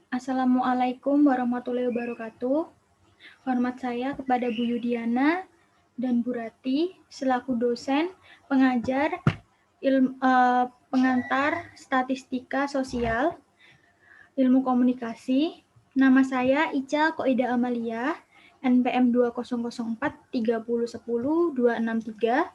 Assalamualaikum warahmatullahi wabarakatuh. Hormat saya kepada Bu Yudiana dan Bu Rati selaku dosen, pengajar, pengantar statistika sosial, ilmu komunikasi. Nama saya Ica Koida Amalia, NPM 2004 3010 263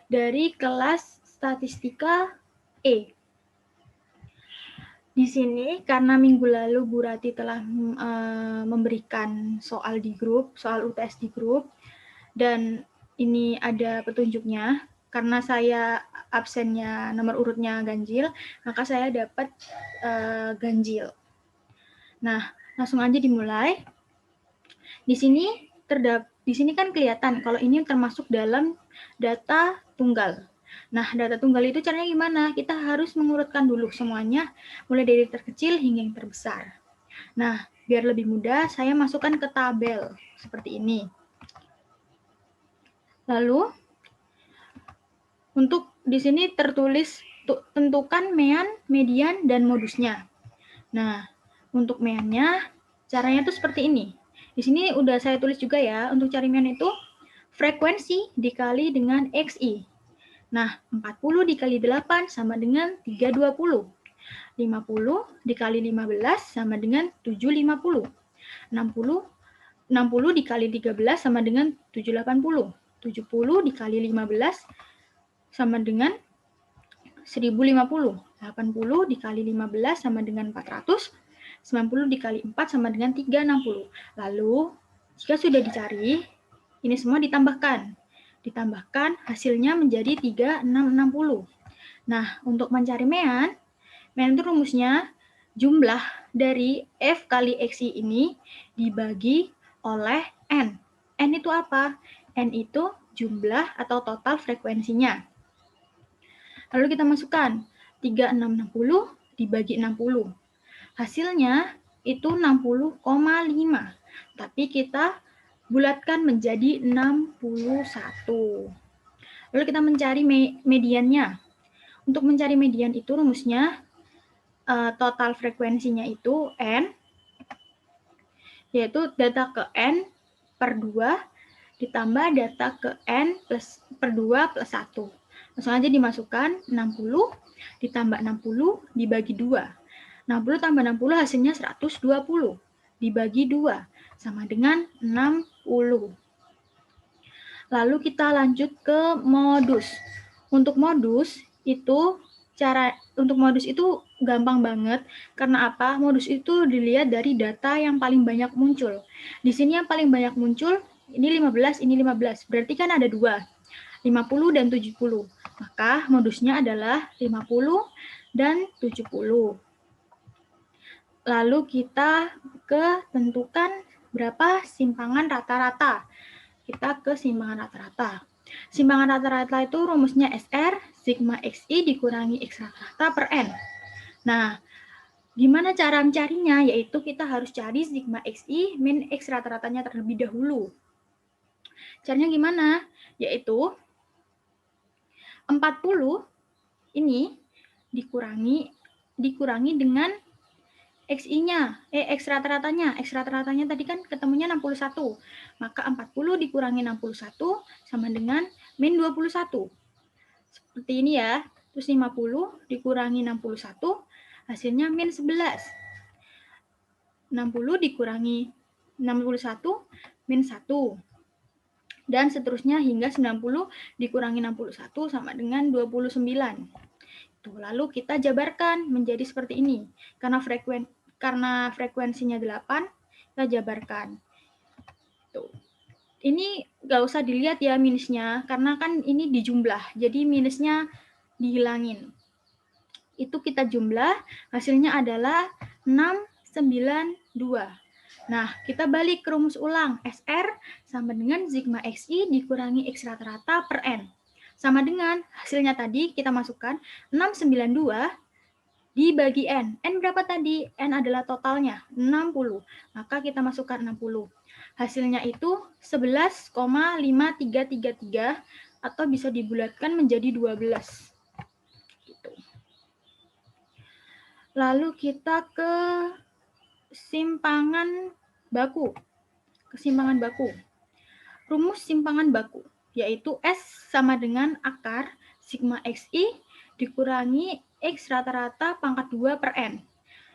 dari kelas statistika E. Di sini karena minggu lalu Bu Rati telah memberikan soal di grup, soal UTS di grup, dan ini ada petunjuknya. Karena saya absennya nomor urutnya ganjil, maka saya dapat ganjil. Nah, langsung aja dimulai. Di sini kan kelihatan kalau ini termasuk dalam data tunggal. Nah, data tunggal itu caranya gimana? Kita harus mengurutkan dulu semuanya, mulai dari terkecil hingga yang terbesar. Nah, biar lebih mudah, saya masukkan ke tabel seperti ini. Lalu, untuk di sini tertulis tentukan mean, median, dan modusnya. Nah, untuk meannya, caranya tuh seperti ini. Di sini udah saya tulis juga ya, untuk cari mean itu frekuensi dikali dengan XI. Nah, 40 dikali 8 sama dengan 320. 50 dikali 15 sama dengan 750. 60 dikali 13 sama dengan 780. 70 dikali 15 sama dengan 1050. 80 dikali 15 sama dengan 400. 90 dikali 4 sama dengan 360. Lalu, jika sudah dicari, ini semua ditambahkan. Ditambahkan hasilnya menjadi 3660. Nah, untuk mencari mean itu rumusnya jumlah dari F kali XI ini dibagi oleh N. N itu apa? N itu jumlah atau total frekuensinya. Lalu kita masukkan 3660 dibagi 60. Hasilnya itu 60,5. Tapi kita bulatkan menjadi 61. Lalu kita mencari mediannya. Untuk mencari median itu rumusnya total frekuensinya itu N, yaitu data ke N per 2 ditambah data ke N per 2 plus 1. Langsung aja dimasukkan 60 ditambah 60 dibagi 2. 60 tambah 60 hasilnya 120 dibagi 2 sama dengan 60. Lalu kita lanjut ke modus. Untuk modus itu gampang banget. Karena apa? Modus itu dilihat dari data yang paling banyak muncul. Di sini yang paling banyak muncul ini 15, ini 15. Berarti kan ada 2. 50 dan 70. Maka modusnya adalah 50 dan 70. Lalu kita tentukan berapa simpangan rata-rata. Kita ke simpangan rata-rata. Simpangan rata-rata itu rumusnya SR, sigma XI dikurangi X rata-rata per N. Nah, gimana cara mencarinya? Yaitu kita harus cari sigma XI min X rata-ratanya terlebih dahulu. Caranya gimana? Yaitu 40 ini dikurangi dengan XI-nya, X rata-ratanya. X rata-ratanya tadi kan ketemunya 61. Maka 40 dikurangi 61 sama dengan min 21. Seperti ini ya. Terus 50 dikurangi 61, hasilnya min 11. 60 dikurangi 61, min 1. Dan seterusnya hingga 90 dikurangi 61 sama dengan 29. Lalu kita jabarkan menjadi seperti ini. Karena frekuensinya 8, kita jabarkan. Tuh. Ini nggak usah dilihat ya minusnya, karena kan ini dijumlah. Jadi minusnya dihilangin. Itu kita jumlah, hasilnya adalah 692. Nah, kita balik ke rumus ulang. SR sama dengan sigma XI dikurangi X rata-rata per N. Sama dengan hasilnya tadi kita masukkan 692 dibagi N. N berapa tadi? N adalah totalnya, 60. Maka kita masukkan 60. Hasilnya itu 11,5333 atau bisa dibulatkan menjadi 12. Gitu. Lalu kita ke simpangan baku. Kesimpangan baku. Rumus simpangan baku yaitu S sama dengan akar sigma XI dikurangi X rata-rata pangkat 2 per N.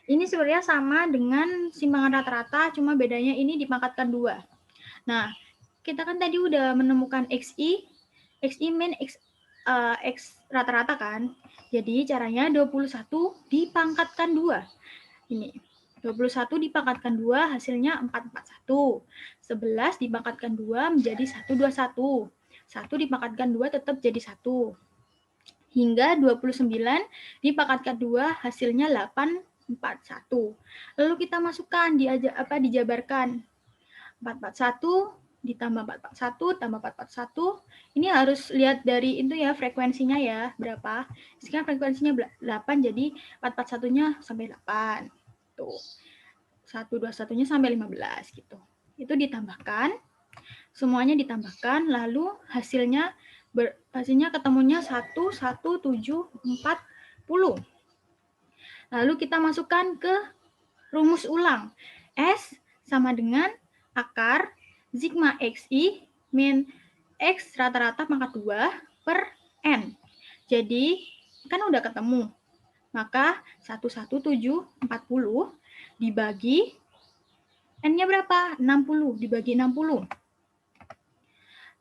Ini sebenarnya sama dengan simpangan rata-rata, cuma bedanya ini dipangkatkan 2. Nah, kita kan tadi udah menemukan XI min X rata-rata kan. Jadi caranya 21 dipangkatkan 2. Ini 21 dipangkatkan 2 hasilnya 441. 11 dipangkatkan 2 menjadi 121. 1 dipangkatkan 2 tetap jadi 1. Hingga 29 dipangkatkan 2 hasilnya 841. Lalu kita masukkan dijabarkan. 441 ditambah 441 tambah 441. Ini harus lihat dari itu ya frekuensinya ya berapa. Sekarang frekuensinya 8 jadi 441-nya sampai 8. Tuh. 121-nya sampai 15 gitu. Itu ditambahkan. Semuanya ditambahkan lalu hasilnya ketemunya 11740. Lalu kita masukkan ke rumus ulang. S sama dengan akar sigma XI min X rata-rata pangkat 2 per N. Jadi, kan udah ketemu. Maka 11740 dibagi N-nya berapa? 60 dibagi 60.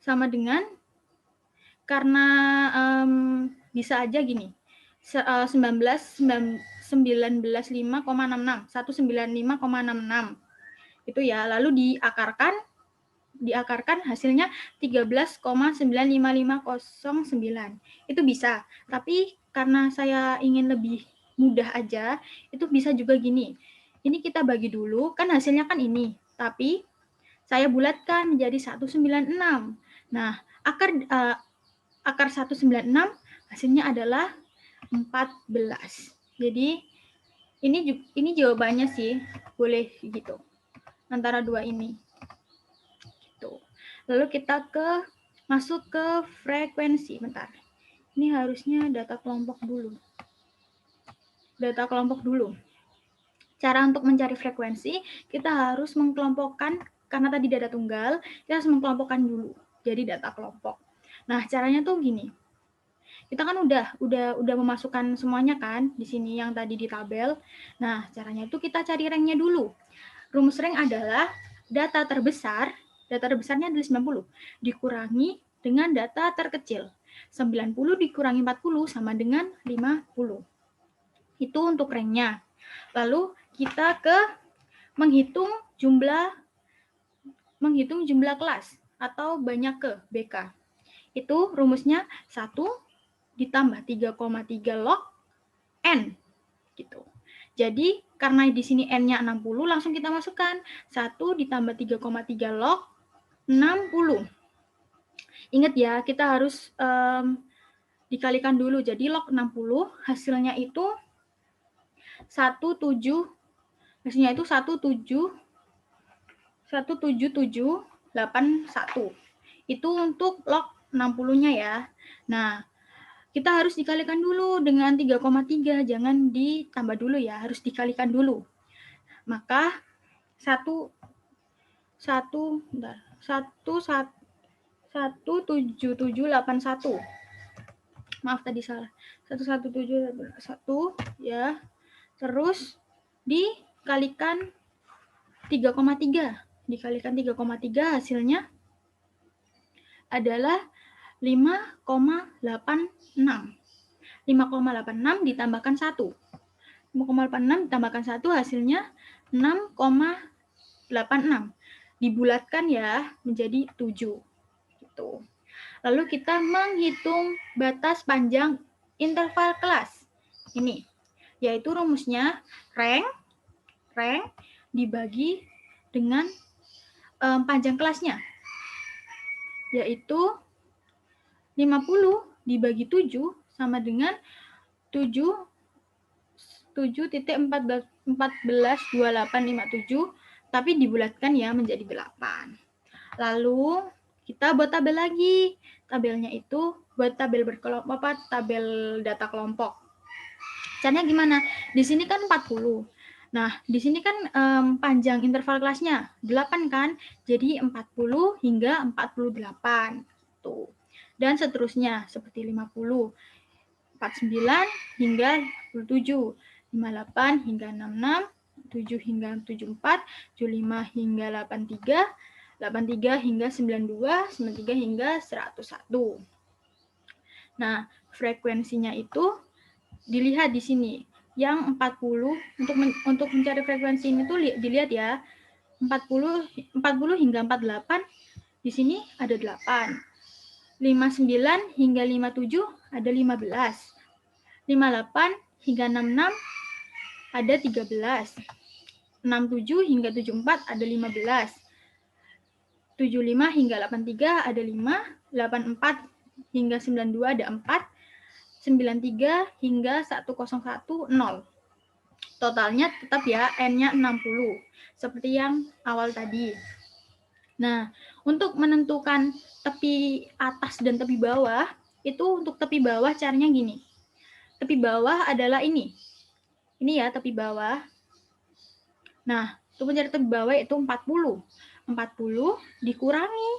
Sama dengan, karena bisa aja gini, 195,66 itu ya, lalu diakarkan hasilnya 13,95509. Itu bisa, tapi karena saya ingin lebih mudah aja, itu bisa juga gini. Ini kita bagi dulu, kan hasilnya kan ini, tapi saya bulatkan menjadi 196. Nah, akar 196 hasilnya adalah 14. Jadi ini jawabannya sih, boleh gitu. Antara dua ini. Gitu. Lalu kita masuk ke frekuensi. Bentar. Ini harusnya data kelompok dulu. Cara untuk mencari frekuensi, kita harus mengkelompokkan, karena tadi data tunggal, kita harus mengkelompokkan dulu. Jadi data kelompok. Nah, caranya tuh gini. Kita kan udah memasukkan semuanya kan di sini yang tadi di tabel. Nah, caranya itu kita cari ranknya dulu. Rumus rank adalah data terbesarnya adalah 90 dikurangi dengan data terkecil. 90 dikurangi 40 sama dengan 50. Itu untuk ranknya. Lalu kita menghitung jumlah kelas atau banyak ke BK. Itu rumusnya 1 ditambah 3,3 log N gitu. Jadi karena di sini N-nya 60 langsung kita masukkan 1 ditambah 3,3 log 60. Ingat ya, kita harus dikalikan dulu. Jadi log 60 hasilnya itu 17781. Itu untuk log 60-nya ya. Nah, kita harus dikalikan dulu dengan 3,3, jangan ditambah dulu ya, harus dikalikan dulu. Maka 17781. Maaf tadi salah. 11781 ya. Terus dikalikan 3,3. Dikalikan 3,3 hasilnya adalah 5,86. 5,86 ditambahkan 1. 5,86 ditambahkan 1 hasilnya 6,86. Dibulatkan ya menjadi 7. Gitu. Lalu kita menghitung batas panjang interval kelas. Ini, yaitu rumusnya rank dibagi dengan panjang kelasnya. Yaitu 50 dibagi 7 sama dengan 7,142857, tapi dibulatkan ya menjadi 8. Lalu kita buat tabel lagi. Tabelnya itu buat tabel tabel data kelompok. Caranya gimana? Di sini kan 40. Nah, di sini kan panjang interval kelasnya 8 kan? Jadi 40 hingga 48. Tuh. Dan seterusnya seperti 50, 49 hingga 57, 58 hingga 66, 7 hingga 74, 75 hingga 83, 83 hingga 92, 93 hingga 101. Nah, frekuensinya itu dilihat di sini. Yang 40 untuk mencari frekuensi ini tuh dilihat ya. 40 hingga 48 di sini ada 8. 59 hingga 57 ada 15. 58 hingga 66 ada 13. 67 hingga 74 ada 15. 75 hingga 83 ada 5. 84 hingga 92 ada 4. 93 hingga 101 0. Totalnya tetap ya N-nya 60 seperti yang awal tadi. Nah, untuk menentukan tepi atas dan tepi bawah, itu untuk tepi bawah caranya gini. Tepi bawah adalah ini. Ini ya tepi bawah. Nah, untuk mencari tepi bawah itu 40. 40 dikurangi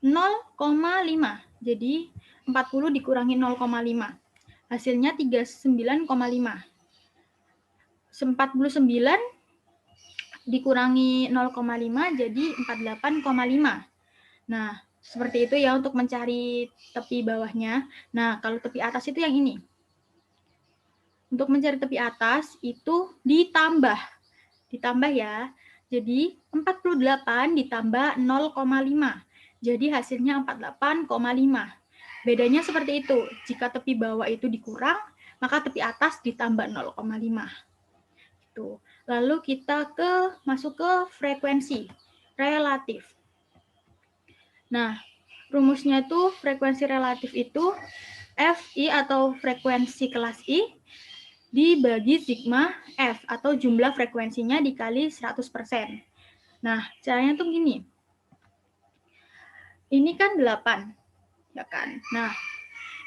0,5. Jadi 40 dikurangi 0,5. Hasilnya 39,5. 49 dikurangi 0,5 jadi 48,5. Nah, seperti itu ya untuk mencari tepi bawahnya. Nah, kalau tepi atas itu yang ini. Untuk mencari tepi atas itu ditambah. Ditambah ya. Jadi 48 ditambah 0,5. Jadi hasilnya 48,5. Bedanya seperti itu. Jika tepi bawah itu dikurang, maka tepi atas ditambah 0,5. Gitu. Lalu kita masuk ke frekuensi relatif. Nah, rumusnya itu frekuensi relatif itu Fi atau frekuensi kelas I dibagi sigma F atau jumlah frekuensinya dikali 100%. Nah, caranya tuh gini. Ini kan 8, ya kan? Nah,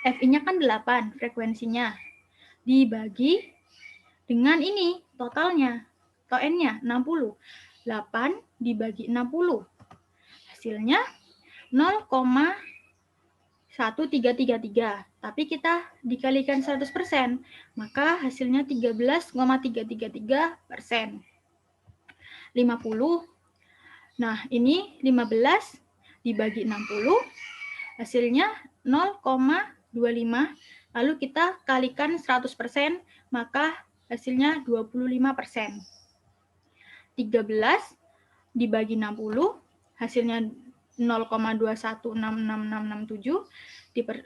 Fi-nya kan 8 frekuensinya. Dibagi dengan ini totalnya, atau N-nya 60. 8 dibagi 60. Hasilnya 0,1333. Tapi kita dikalikan 100%, maka hasilnya 13,333%. 50. Nah, ini 15 dibagi 60, hasilnya 0,25. Lalu kita kalikan 100%, maka hasilnya 25%. 13 dibagi 60, hasilnya 0,216667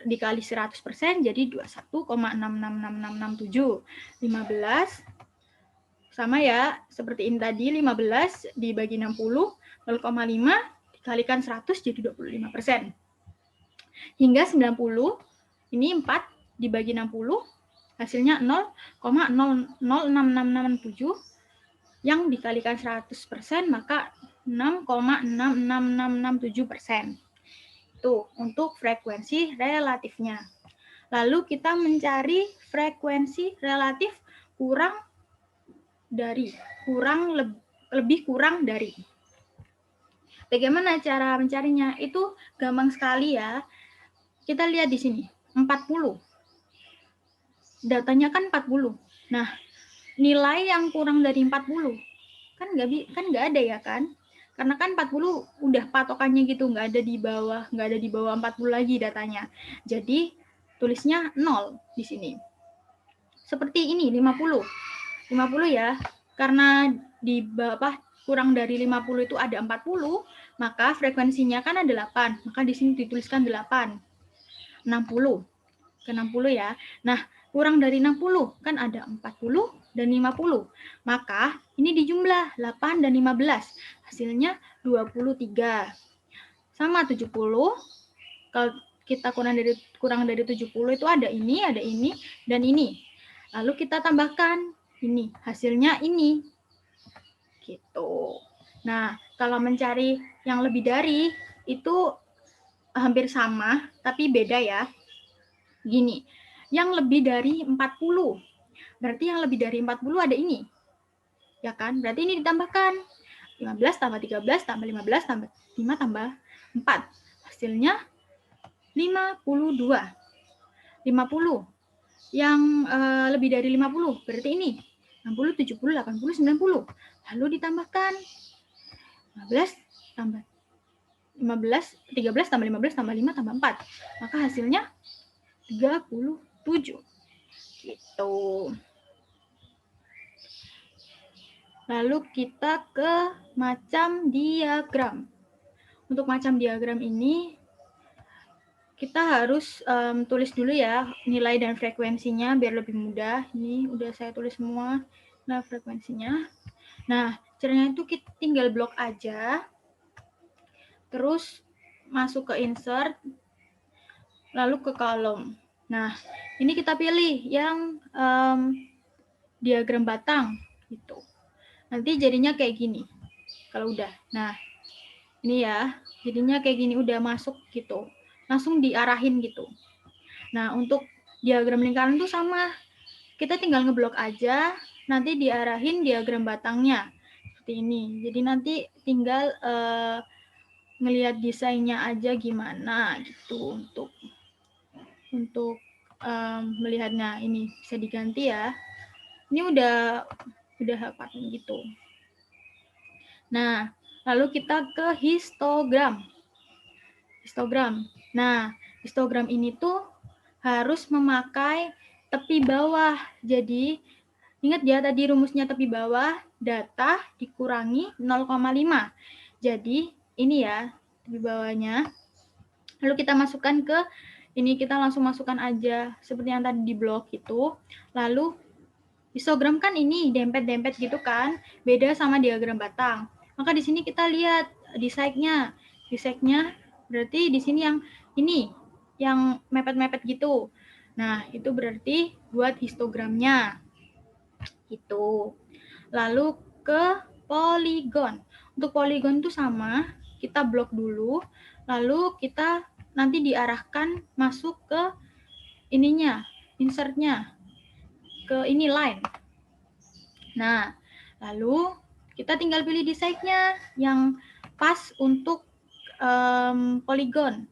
dikali 100% jadi 21,666667. 15 sama ya seperti ini tadi, 15 dibagi 60, 0,5 dikalikan 100 jadi 25%. Hingga 90, ini 4 dibagi 60, hasilnya 0,006667 yang dikalikan 100%, maka 6,66667%. Itu untuk frekuensi relatifnya. Lalu kita mencari frekuensi relatif lebih kurang dari. Bagaimana cara mencarinya? Itu gampang sekali ya. Kita lihat di sini, 40. Datanya kan 40. Nah, nilai yang kurang dari 40 kan nggak ada ya kan? Karena kan 40 udah patokannya gitu, nggak ada di bawah 40 lagi datanya. Jadi tulisnya 0 di sini. Seperti ini 50 ya. Karena di bawah kurang dari 50 itu ada 40, maka frekuensinya kan ada 8. Maka di sini dituliskan 8. 60 ke 60 ya. Nah, kurang dari 60 kan ada 40 dan 50. Maka ini dijumlah 8 dan 15. Hasilnya 23. Sama 70. Kalau kita kurang dari 70 itu ada ini, dan ini. Lalu kita tambahkan ini. Hasilnya ini. Gitu. Nah, kalau mencari yang lebih dari itu hampir sama, tapi beda ya. Gini, yang lebih dari 40. Berarti yang lebih dari 40 ada ini. Ya kan? Berarti ini ditambahkan. 15 tambah 13 tambah 15 tambah 5 tambah 4. Hasilnya 52. 50. Yang lebih dari 50, berarti ini. 60, 70, 80, 90. Lalu ditambahkan 15 tambah 15, 13 tambah 15 tambah 5 tambah 4. Maka hasilnya 37. Gitu. Lalu kita ke macam diagram. Untuk macam diagram ini kita harus tulis dulu ya nilai dan frekuensinya biar lebih mudah. Ini udah saya tulis semua. Nah, frekuensinya. Nah, caranya itu kita tinggal blok aja. Terus masuk ke insert, lalu ke kolom. Nah, ini kita pilih yang diagram batang gitu. Nanti jadinya kayak gini. Kalau udah. Nah, ini ya. Jadinya kayak gini udah masuk gitu. Langsung diarahin gitu. Nah, untuk diagram lingkaran itu sama. Kita tinggal ngeblok aja, nanti diarahin diagram batangnya. Seperti ini. Jadi nanti tinggal ngelihat desainnya aja gimana gitu untuk melihatnya. Ini bisa diganti ya. Ini udah pattern gitu. Nah, lalu kita ke histogram. Nah, histogram ini tuh harus memakai tepi bawah. Jadi, ingat ya tadi rumusnya tepi bawah, data dikurangi 0,5. Jadi, ini ya tepi bawahnya. Lalu kita masukkan ke, ini kita langsung masukkan aja seperti yang tadi di blok itu. Lalu, histogram kan ini dempet-dempet gitu kan, beda sama diagram batang. Maka di sini kita lihat dissect-nya. Dissect-nya berarti di sini yang ini, yang mepet-mepet gitu. Nah, itu berarti buat histogramnya. Gitu. Lalu ke poligon. Untuk poligon itu sama, kita blok dulu, lalu kita nanti diarahkan masuk ke ininya, insert-nya, ke ini line. Nah, lalu kita tinggal pilih desainnya yang pas untuk poligon.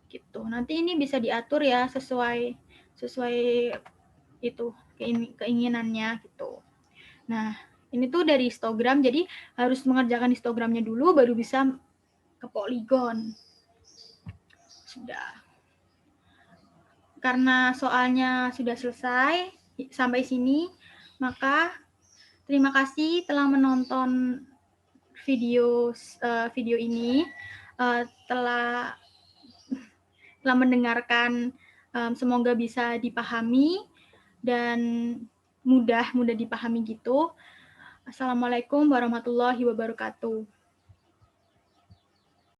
Gitu. Nanti ini bisa diatur ya sesuai itu keinginannya gitu. Nah, ini tuh dari histogram, jadi harus mengerjakan histogramnya dulu baru bisa ke poligon. Sudah. Karena soalnya sudah selesai sampai sini, maka terima kasih telah menonton video ini, telah mendengarkan, semoga bisa dipahami dan mudah dipahami gitu. Assalamualaikum warahmatullahi wabarakatuh.